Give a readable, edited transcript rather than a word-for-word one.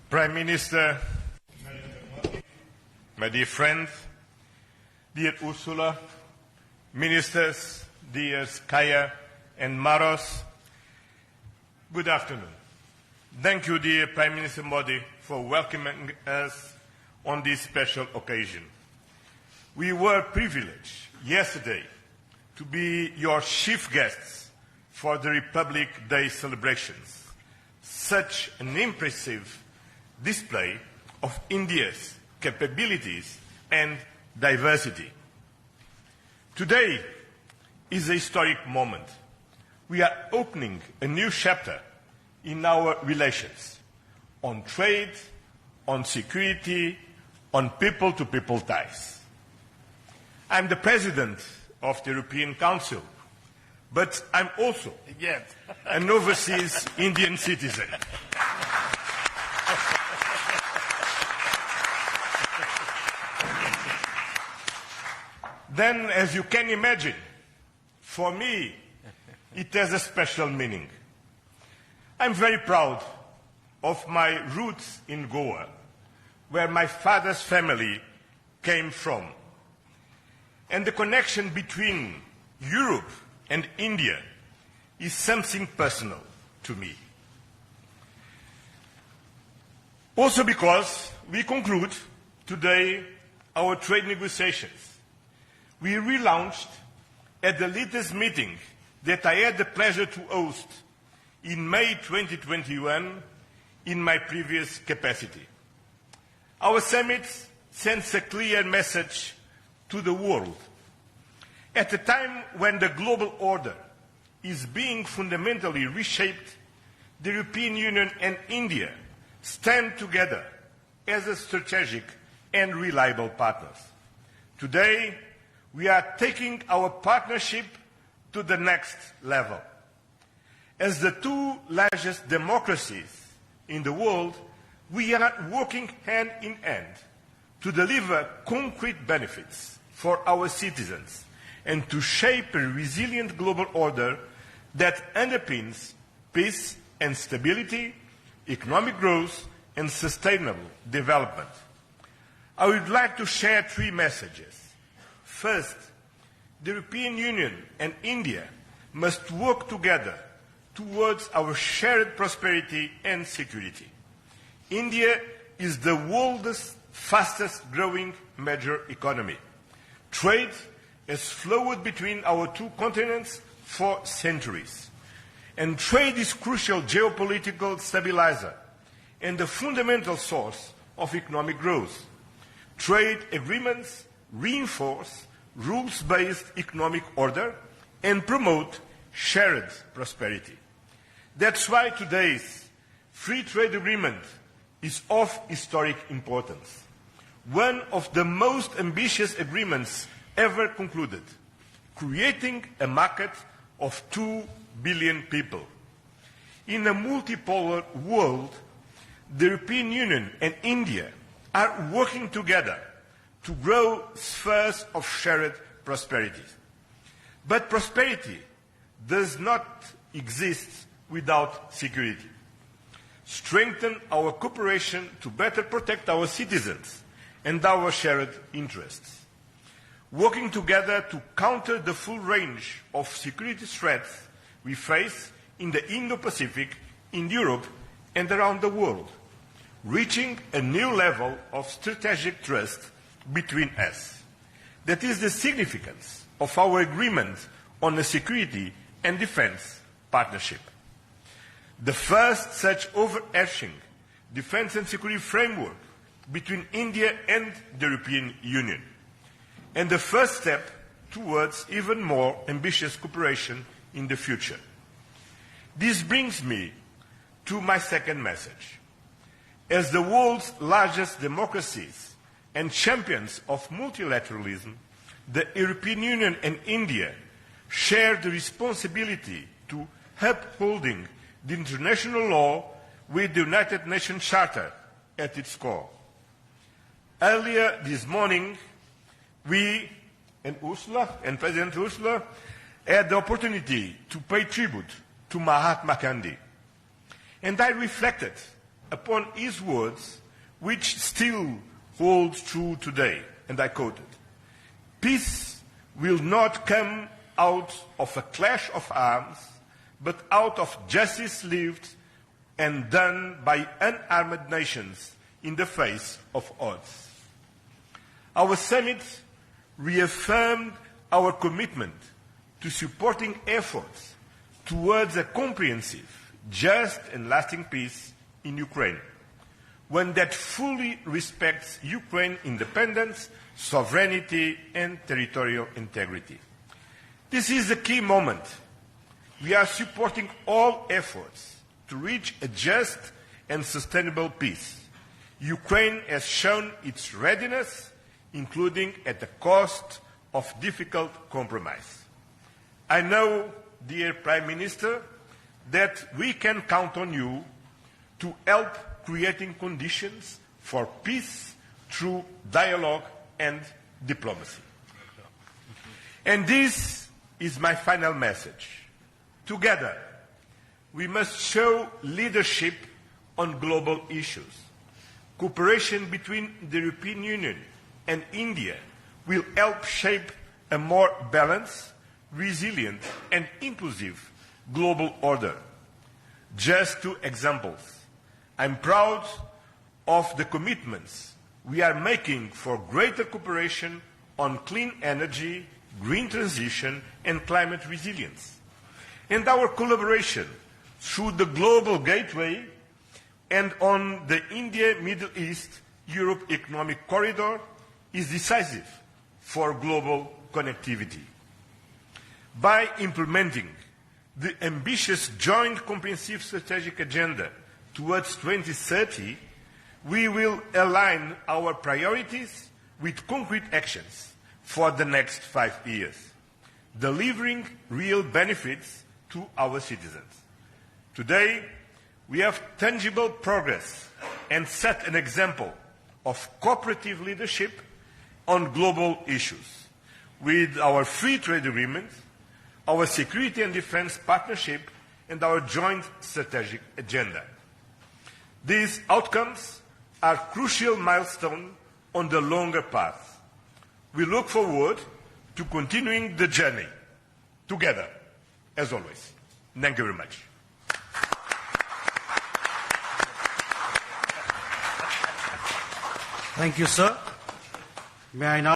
Prime Minister, my dear friend, dear Ursula, ministers, dear Kaya and Maros, good afternoon. Thank you, dear Prime Minister Modi, for welcoming us on this special occasion. We were privileged yesterday to be your chief guests for the Republic Day celebrations. Such an impressive display of India's capabilities and diversity. Today is a historic moment. We are opening a new chapter in our relations on trade, on security, on people-to-people ties. I'm the President of the European Council, but I'm also an overseas Indian citizen. Then, as you can imagine, for me, it has a special meaning. I'm very proud of my roots in Goa, where my father's family came from. And the connection between Europe and India is something personal to me. Also because we conclude today our trade negotiations. We relaunched at the latest meeting that I had the pleasure to host in May 2021 in my previous capacity. Our summit sends a clear message to the world. At a time when the global order is being fundamentally reshaped, the European Union and India stand together as a strategic and reliable partners. Today, we are taking our partnership to the next level. As the two largest democracies in the world, we are working hand in hand to deliver concrete benefits for our citizens and to shape a resilient global order that underpins peace and stability, economic growth, and sustainable development. I would like to share three messages. First, the European Union and India must work together towards our shared prosperity and security. India is the world's fastest growing major economy. Trade has flowed between our two continents for centuries. And trade is a crucial geopolitical stabilizer and the fundamental source of economic growth. Trade agreements reinforce rules-based economic order and promote shared prosperity. That's why today's free trade agreement is of historic importance, one of the most ambitious agreements ever concluded, creating a market of 2 billion people. In a multipolar world, the European Union and India are working together to grow spheres of shared prosperity. But prosperity does not exist without security. Strengthen our cooperation to better protect our citizens and our shared interests. Working together to counter the full range of security threats we face in the Indo-Pacific, in Europe, and around the world, reaching a new level of strategic trust between us. That is the significance of our agreement on a security and defense partnership. The first such overarching defense and security framework between India and the European Union, and the first step towards even more ambitious cooperation in the future. This brings me to my second message. As the world's largest democracies and champions of multilateralism, the European Union and India share the responsibility to upholding the international law with the United Nations Charter at its core. Earlier this morning, we and President Ursula had the opportunity to pay tribute to Mahatma Gandhi. And I reflected upon his words, which still hold true today, and I quote it: "Peace will not come out of a clash of arms, but out of justice lived and done by unarmed nations in the face of odds." Our summit reaffirmed our commitment to supporting efforts towards a comprehensive, just and lasting peace in Ukraine, one that fully respects Ukraine's independence, sovereignty, and territorial integrity. This is a key moment. We are supporting all efforts to reach a just and sustainable peace. Ukraine has shown its readiness, including at the cost of difficult compromise. I know, dear Prime Minister, that we can count on you to help creating conditions for peace through dialogue and diplomacy. And this is my final message. Together, we must show leadership on global issues. Cooperation between the European Union and India will help shape a more balanced, resilient, and inclusive global order. Just two examples. I'm proud of the commitments we are making for greater cooperation on clean energy, green transition, and climate resilience, and our collaboration through the Global Gateway and on the India-Middle East-Europe Economic Corridor is decisive for global connectivity. By implementing the ambitious Joint Comprehensive Strategic Agenda towards 2030, we will align our priorities with concrete actions for the next 5 years, delivering real benefits to our citizens. Today, we have tangible progress and set an example of cooperative leadership on global issues with our free trade agreement, our security and defense partnership, and our joint strategic agenda. These outcomes are crucial milestones on the longer path. We look forward to continuing the journey together, as always. Thank you very much. Thank you, sir. May I now